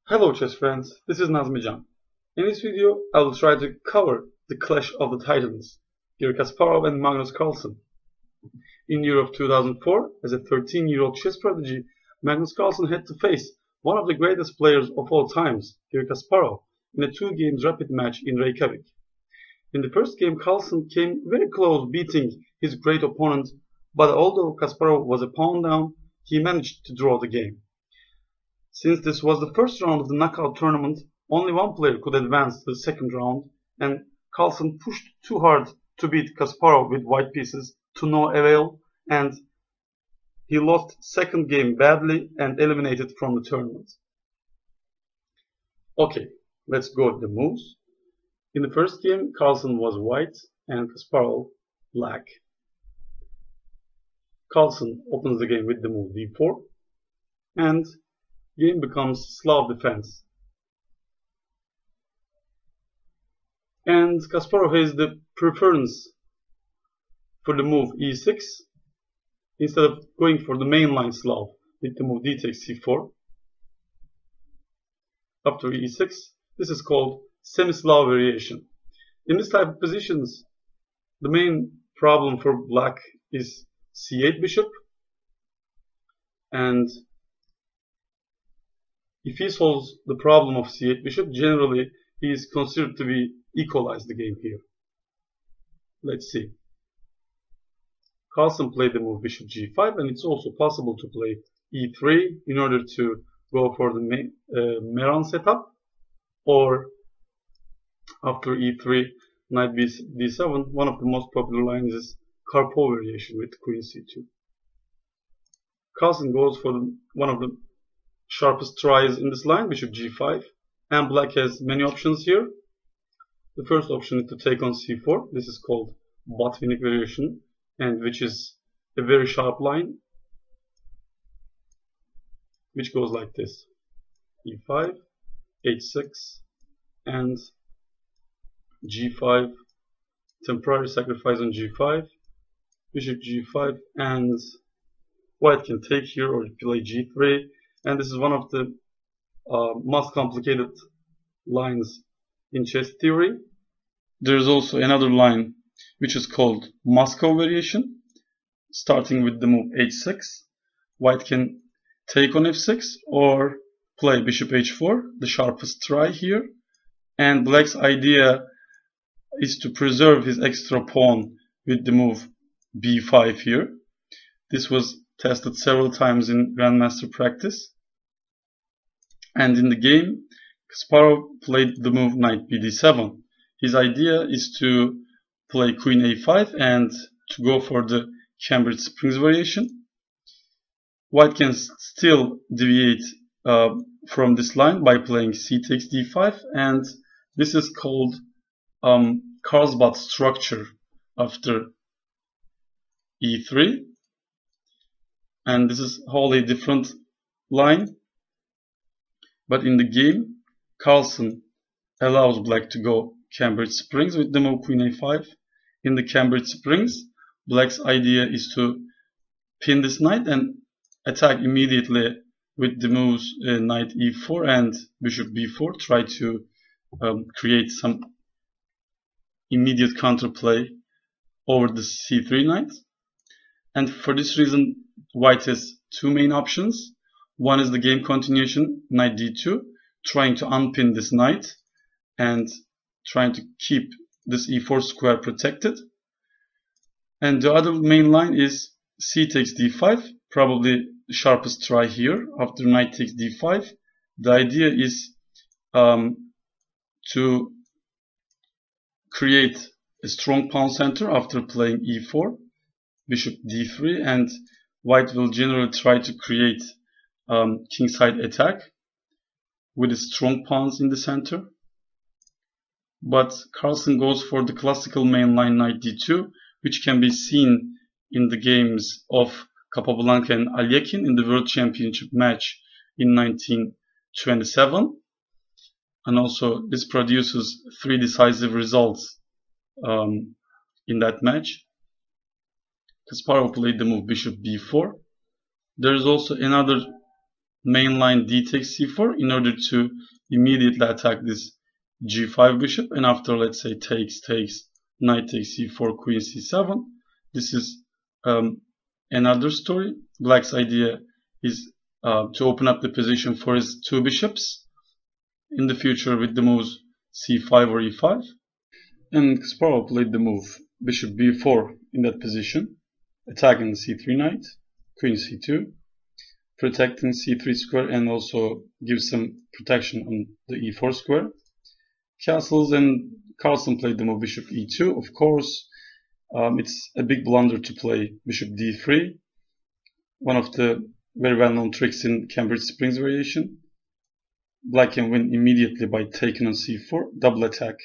Hello chess friends, this is Nazmijan. In this video, I will try to cover the clash of the titans, Garry Kasparov and Magnus Carlsen. In Euro of 2004, as a 13-year-old chess prodigy, Magnus Carlsen had to face one of the greatest players of all times, Garry Kasparov, in a 2-game rapid match in Reykjavik. In the first game, Carlsen came very close beating his great opponent, but although Kasparov was a pawn down, he managed to draw the game. Since this was the first round of the knockout tournament, only one player could advance to the second round, and Carlsen pushed too hard to beat Kasparov with white pieces to no avail, and he lost second game badly and eliminated from the tournament. Okay, let's go with the moves. In the first game, Carlsen was white and Kasparov black. Carlsen opens the game with the move d4, and game becomes Slav defense. And Kasparov has the preference for the move e6 instead of going for the mainline Slav with the move d takes c4. After e6, this is called semi-Slav variation. In this type of positions, the main problem for black is c8 bishop, and if he solves the problem of c8 bishop, generally he is considered to be equalized the game here. Let's see. Carlsen played the move bishop g5, and it's also possible to play e3 in order to go for the Meran setup, or after e3, knight d7. One of the most popular lines is Carpeau Variation with queen c2. Carlsen goes for one of the sharpest tries in this line, bishop g5, and black has many options here. The first option is to take on c4. This is called Botvinnik Variation, and which is a very sharp line, which goes like this: e5, h6, and g5, temporary sacrifice on g5, bishop g5, and white can take here or play g3. And this is one of the most complicated lines in chess theory. There is also another line which is called Moscow variation, starting with the move h6. White can take on f6 or play bishop h4, the sharpest try here. And black's idea is to preserve his extra pawn with the move b5 here. This was tested several times in Grandmaster practice. And in the game, Kasparov played the move knight bd7. His idea is to play queen a5 and to go for the Cambridge Springs variation. White can still deviate from this line by playing c takes d5, and this is called Carlsbad structure after e3. And this is a wholly different line. But in the game, Carlsen allows black to go Cambridge Springs with the move queen a5. In the Cambridge Springs, black's idea is to pin this knight and attack immediately with the moves knight e4 and bishop b4, try to create some immediate counterplay over the c3 knight. And for this reason, white has two main options. One is the game continuation, knight d2, trying to unpin this knight and trying to keep this e4 square protected. And the other main line is c takes d5, probably the sharpest try here after knight takes d5. The idea is to create a strong pawn center after playing e4, bishop d3, and white will generally try to create kingside attack with strong pawns in the center. But Carlsen goes for the classical main line knight d2, which can be seen in the games of Capablanca and Alekhine in the World Championship match in 1927. And also this produces 3 decisive results in that match. Kasparov played the move bishop b4. There is also another mainline d takes c4 in order to immediately attack this g5 bishop, and after, let's say, takes, knight takes c4, queen c7, this is another story. Black's idea is to open up the position for his two bishops in the future with the moves c5 or e5. And Kasparov played the move bishop b4 in that position, attacking the c3 knight, queen c2, protecting c3 square, and also gives some protection on the e4 square. Castles, and Carlsen played the move bishop e2. Of course, it's a big blunder to play bishop d3, one of the very well-known tricks in Cambridge Springs variation. Black can win immediately by taking on c4, double attack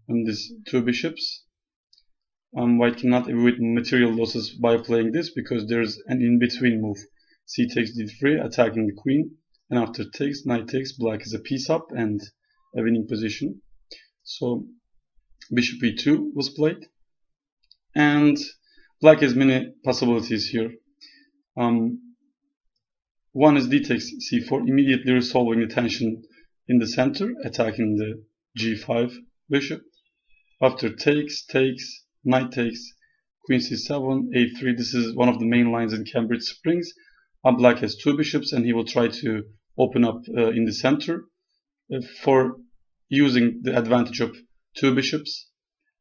on these two bishops. White cannot avoid material losses by playing this because there's an in-between move. C takes d3, attacking the queen, and after takes, knight takes, black is a piece up and a winning position. So bishop e2 was played, and black has many possibilities here. One is d takes c4, immediately resolving the tension in the center, attacking the g5 bishop. After takes, knight takes, queen c7, a3. This is one of the main lines in Cambridge Springs. Black has two bishops, and he will try to open up in the center for using the advantage of two bishops.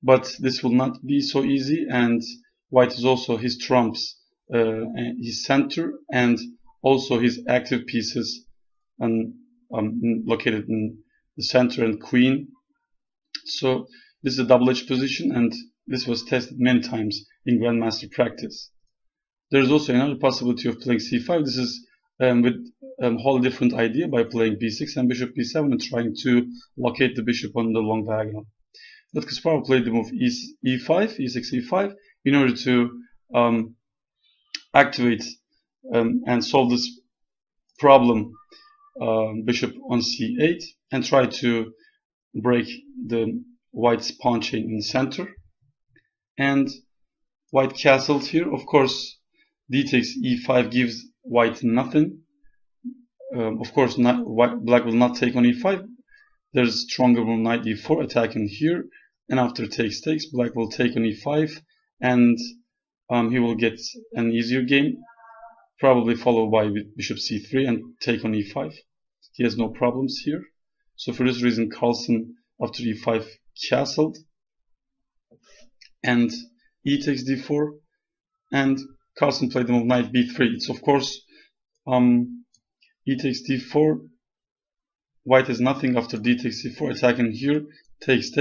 But this will not be so easy, and white is also his trumps, his center, and also his active pieces located in the center and queen. So this is a double-edged position, and this was tested many times in Grandmaster practice. There is also another possibility of playing c5. This is with a whole different idea, by playing b6 and bishop b7 and trying to locate the bishop on the long diagonal. But Kasparov played the move e5, e6, e5 in order to activate and solve this problem, bishop on c8, and try to break the white's pawn chain in the center. And white castled here. Of course, d takes e5 gives white nothing. Of course, black will not take on e5. There's stronger move, knight e4, attacking here, and after takes, black will take on e5, and he will get an easier game, probably followed by bishop c3 and take on e5. He has no problems here. So for this reason, Carlsen after e5 castled, and e takes d4, and Carlsen played the move knight b3. It's of course e takes d4. White has nothing after d takes c4, attacking here, takes,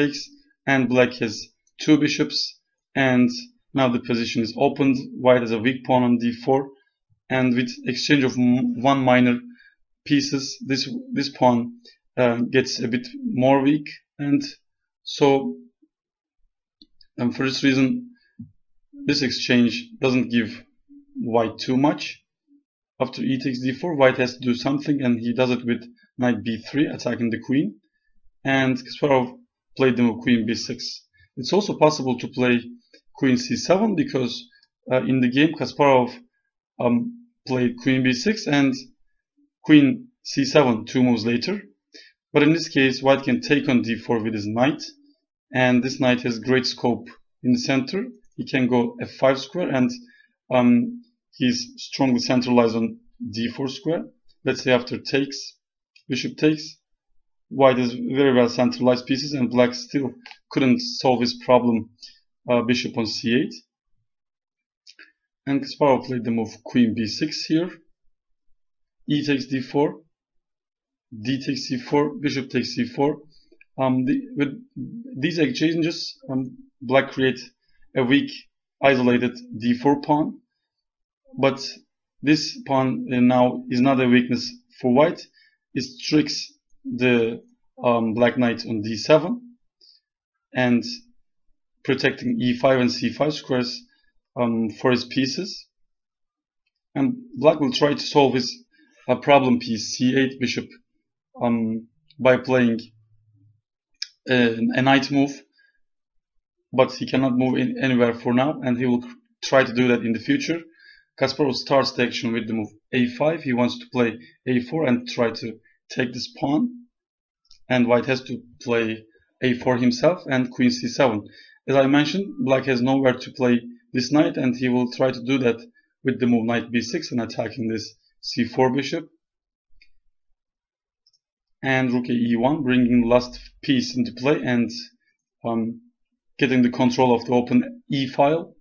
and black has two bishops, and now the position is opened. White has a weak pawn on d4, and with exchange of one minor pieces, this pawn gets a bit more weak, and so for this reason, this exchange doesn't give white too much. After e takes d4, white has to do something, and he does it with knight b3, attacking the queen, and Kasparov played the move queen b6. It's also possible to play queen c7 because in the game Kasparov played queen b6 and queen c7 two moves later. But in this case, white can take on d4 with his knight, and this knight has great scope in the center. He can go f5 square, and he's strongly centralized on d4 square. Let's say after takes, bishop takes, white has very well centralized pieces, and black still couldn't solve his problem, bishop on c8. And Kasparov played the move queen b6 here, e takes d4, d takes c4, bishop takes c4. With these exchanges, black creates a weak, isolated d4 pawn, but this pawn now is not a weakness for white. It tricks the black knight on d7 and protecting e5 and c5 squares for his pieces. And black will try to solve his problem piece c8 bishop by playing a knight move, but he cannot move anywhere for now, and he will try to do that in the future. Kasparov starts the action with the move a5. He wants to play a4 and try to take this pawn. And white has to play a4 himself and queen c7. As I mentioned, black has nowhere to play this knight, and he will try to do that with the move knight b6 and attacking this c4 bishop. And rook e1, bringing the last piece into play and getting the control of the open e file.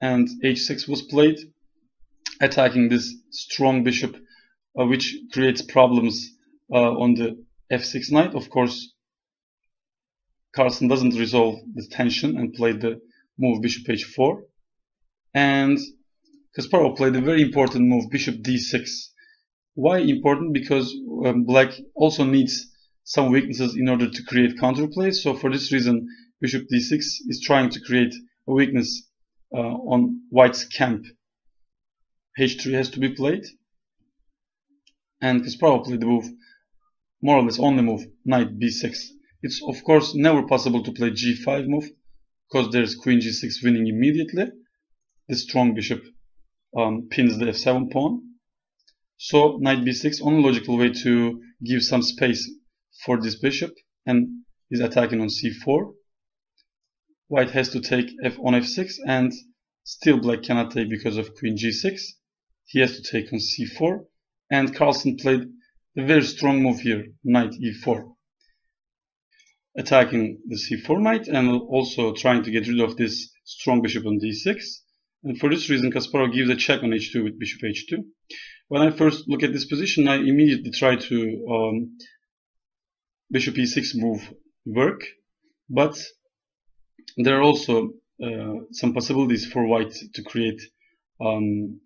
And h6 was played, attacking this strong bishop, which creates problems on the f6 knight. Of course, Carlsen doesn't resolve the tension and played the move bishop h4. And Kasparov played a very important move, bishop d6. Why important? Because black also needs some weaknesses in order to create counterplays. So for this reason, bishop d6 is trying to create a weakness on white's camp. h3 has to be played. And Kasparov played the move, more or less only move, knight b6. It's of course never possible to play g5 move, because there's queen g6 winning immediately. The strong bishop pins the f7 pawn. So knight b6, only logical way to give some space for this bishop, and is attacking on c4. White has to take on f6, and still black cannot take because of queen g6. He has to take on c4, and Carlsen played a very strong move here, knight e4, attacking the c4 knight and also trying to get rid of this strong bishop on d6. And for this reason, Kasparov gives a check on h2 with bishop h2. When I first look at this position, I immediately try to bishop e6 move work, but there are also some possibilities for white to create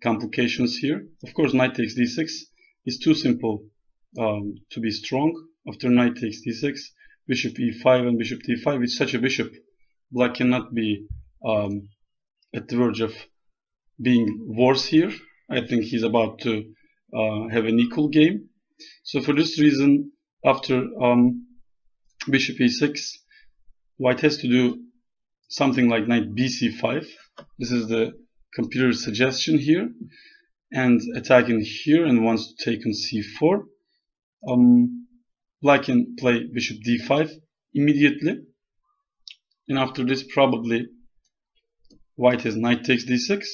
complications here. Of course, knight takes d6 is too simple to be strong. After knight takes d6, bishop e5 and bishop d5, with such a bishop, black cannot be at the verge of being worse here. I think he's about to have an equal game. So for this reason, after bishop e6, white has to do something like knight bc5. This is the computer's suggestion here, and attacking here and wants to take on c4. Black can play bishop d5 immediately, and after this probably white has knight takes d6.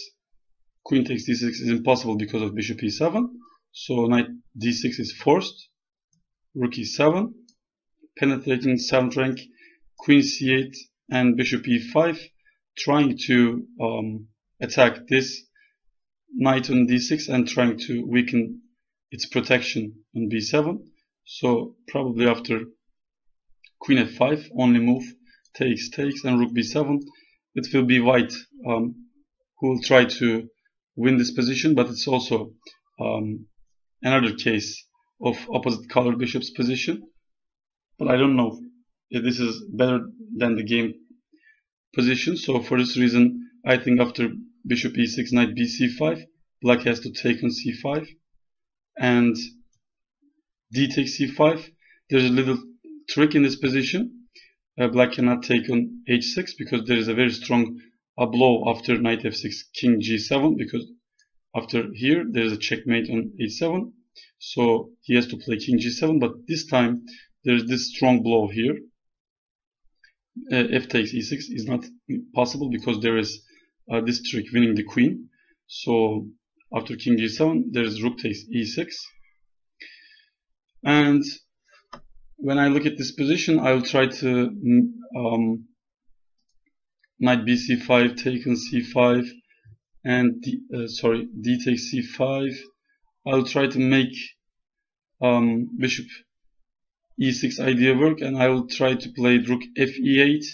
Queen takes d6 is impossible because of bishop e7, so knight d6 is forced. Rook e7, penetrating 7th rank, queen c8 and bishop e5, trying to attack this knight on d6 and trying to weaken its protection on b7. So probably after queen f5, only move, takes, and rook b7, it will be white who will try to win this position, but it's also another case of opposite color bishop's position. But I don't know if this is better than the game position. So for this reason, I think after bishop e6, knight bc5, black has to take on c5, and d takes c5. There's a little trick in this position. Black cannot take on h6 because there is a very strong blow after knight f6, king g7, because after here there is a checkmate on h7. So he has to play king g7, but this time there is this strong blow here. F takes e6 is not possible because there is this trick, winning the queen. So after king g7 there is rook takes e6. And when I look at this position, I will try to knight bc5, take on c5, and d takes c5. I will try to make bishop e6 idea work, and I will try to play rook fe8.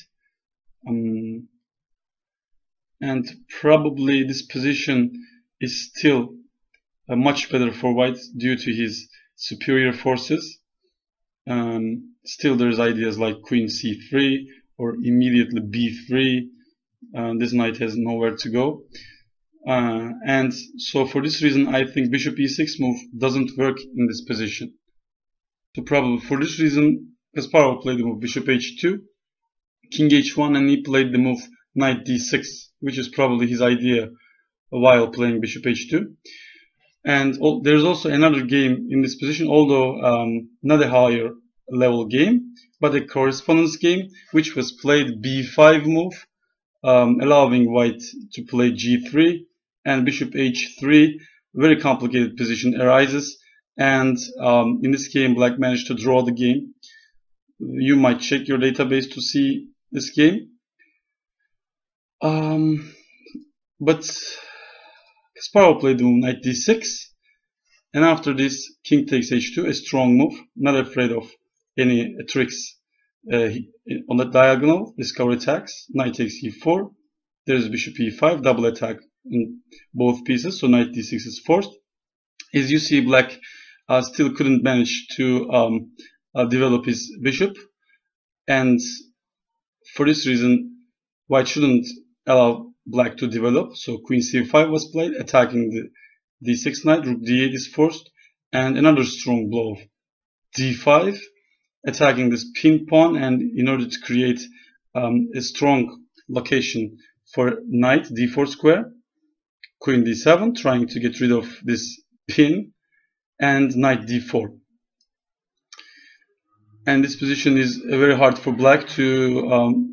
And probably this position is still much better for white due to his superior forces. Still there's ideas like queen c3 or immediately b3. This knight has nowhere to go. And so for this reason, I think bishop e6 move doesn't work in this position. So probably for this reason, Kasparov played the move bishop h2, king h1, and he played the move knight d6, which is probably his idea while playing bishop h2. And there's also another game in this position, although not a higher level game, but a correspondence game, which was played b5 move, allowing white to play g3, and bishop h3. Very complicated position arises, and in this game black managed to draw the game. You might check your database to see this game, but Kasparov played the move knight d6, and after this king takes h2, a strong move, not afraid of any tricks on the diagonal. Discover attacks, knight takes e4, there is bishop e5, double attack in both pieces, so knight d6 is forced. As you see, black still couldn't manage to develop his bishop, and for this reason white shouldn't allow black to develop, so queen c5 was played, attacking the d6 knight, rook d8 is forced, and another strong blow of d5, attacking this pin pawn, and in order to create a strong location for knight d4 square, queen d7, trying to get rid of this pin, and knight d4. And this position is very hard for black to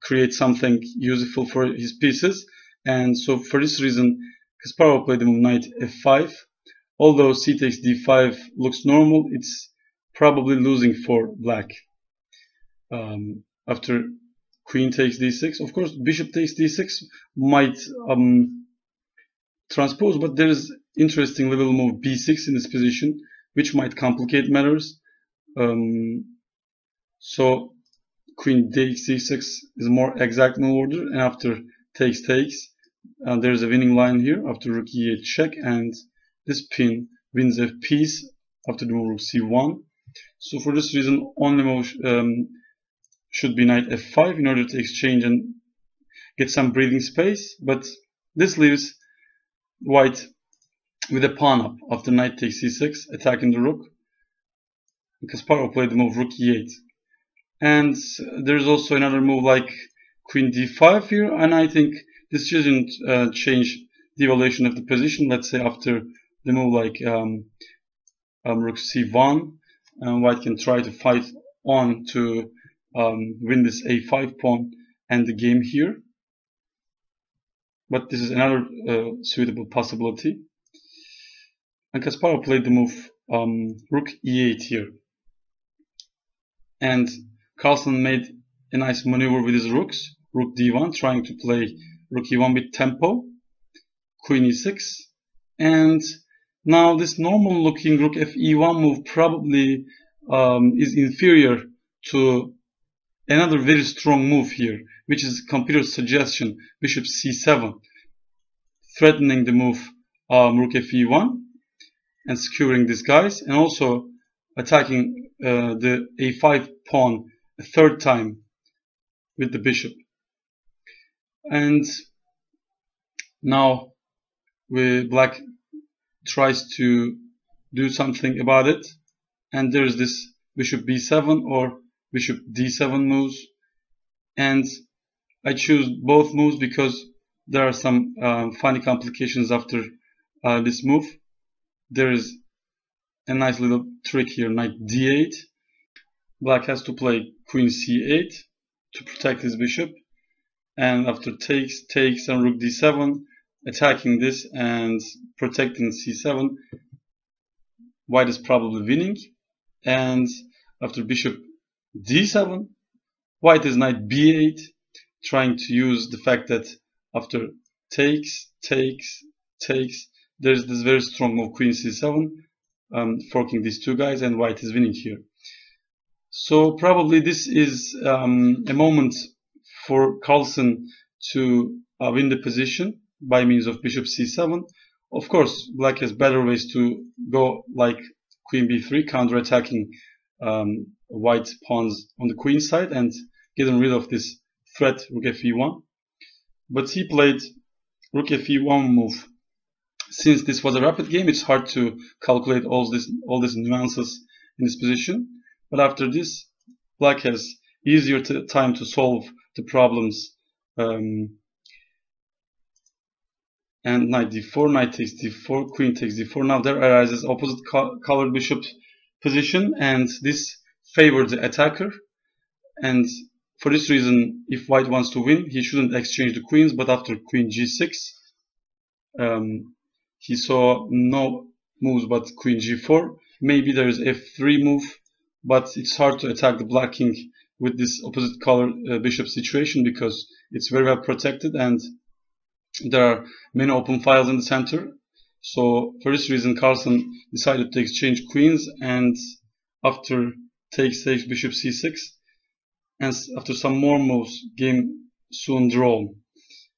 create something useful for his pieces, and so for this reason Kasparov played the move knight f5. Although c takes d5 looks normal, it's probably losing for black. After queen takes d6, of course bishop takes d6 might transpose, but there is interesting little move b6 in this position, which might complicate matters. So queen takes c6 is more exact move order, and after takes, there is a winning line here after rook e8 check, and this pin wins a piece after the move rook c1. So for this reason only move should be knight f5 in order to exchange and get some breathing space, but this leaves white with a pawn up after knight takes c6, attacking the rook. Kasparov played the move rook e8, and there's also another move like queen d5 here, and I think this shouldn't change the evaluation of the position. Let's say after the move like rook c1, white can try to fight on to win this a5 pawn and the game here, but this is another suitable possibility. And Kasparov played the move rook e8 here, and Carlsen made a nice maneuver with his rooks, rook d1, trying to play rook e1 with tempo, queen e6, and now this normal looking rook fe1 move probably is inferior to another very strong move here, which is computer suggestion, bishop c7, threatening the move rook fe1 and securing these guys, and also attacking the a5 pawn a third time with the bishop. And now black tries to do something about it, and there's this bishop b7 or bishop d7 moves, and I choose both moves because there are some funny complications after this move. There is a nice little trick here, knight d8. Black has to play queen c8 to protect his bishop, and after takes and rook d7, attacking this and protecting c7, white is probably winning. And after bishop d7, white is knight b8, trying to use the fact that after takes, there's this very strong move queen c7, forking these two guys, and white is winning here. So probably this is a moment for Carlsen to win the position by means of bishop c7. Of course, black has better ways to go, like queen b3, counter-attacking white pawns on the queen side and getting rid of this threat rook fe1. But he played rook fe1 move. Since this was a rapid game, it's hard to calculate all these nuances in this position. But after this, black has easier time to solve the problems and knight d4, knight takes d4, queen takes d4. Now there arises opposite colored bishop position, and this favors the attacker. And for this reason, if white wants to win, he shouldn't exchange the queens, but after queen g6, he saw no moves but queen g4. Maybe there is f3 move, but it's hard to attack the black king with this opposite color bishop situation because it's very well protected and there are many open files in the center. So for this reason, Carlsen decided to exchange queens, and after takes bishop c6, and after some more moves, game soon drawn.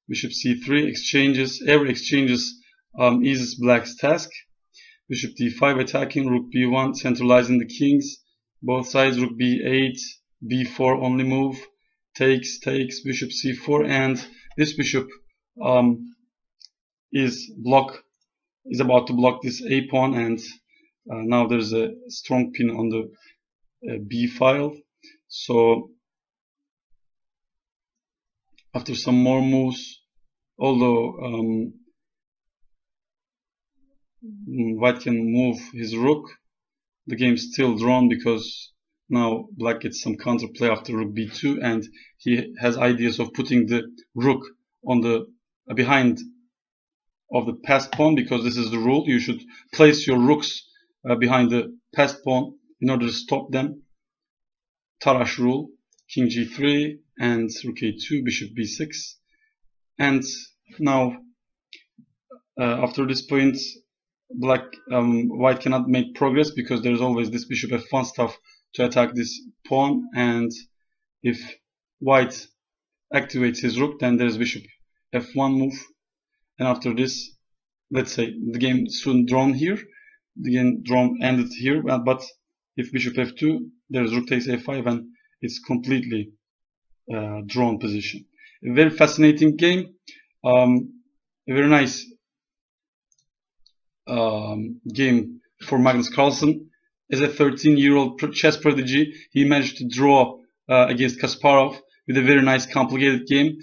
Bishop c3 exchanges. Every exchanges eases black's task. Bishop d5 attacking, rook b1 centralizing the kings. Both sides, rook b8, b4 only move. Takes, bishop c4, and this bishop is about to block this a pawn, and now there's a strong pin on the b file. So after some more moves, although white can move his rook, the game is still drawn because now black gets some counterplay after rook b2, and he has ideas of putting the rook on the behind of the passed pawn, because this is the rule. You should place your rooks behind the passed pawn in order to stop them. Tarrasch rule. King g3 and rook a2, bishop b6, and now after this point, white cannot make progress because there is always this bishop f1 stuff to attack this pawn, and if white activates his rook, then there is bishop f1 move, and after this, let's say the game soon drawn here, the game drawn ended here, but if bishop f2, there is rook takes a5, and it's completely drawn position. A very fascinating game, a very nice game for Magnus Carlsen. As a 13-year-old chess prodigy, he managed to draw against Kasparov with a very nice complicated game.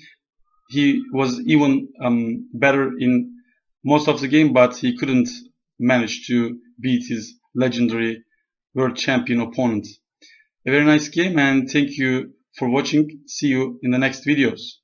He was even better in most of the game, but he couldn't manage to beat his legendary world champion opponent. A very nice game, and thank you for watching. See you in the next videos.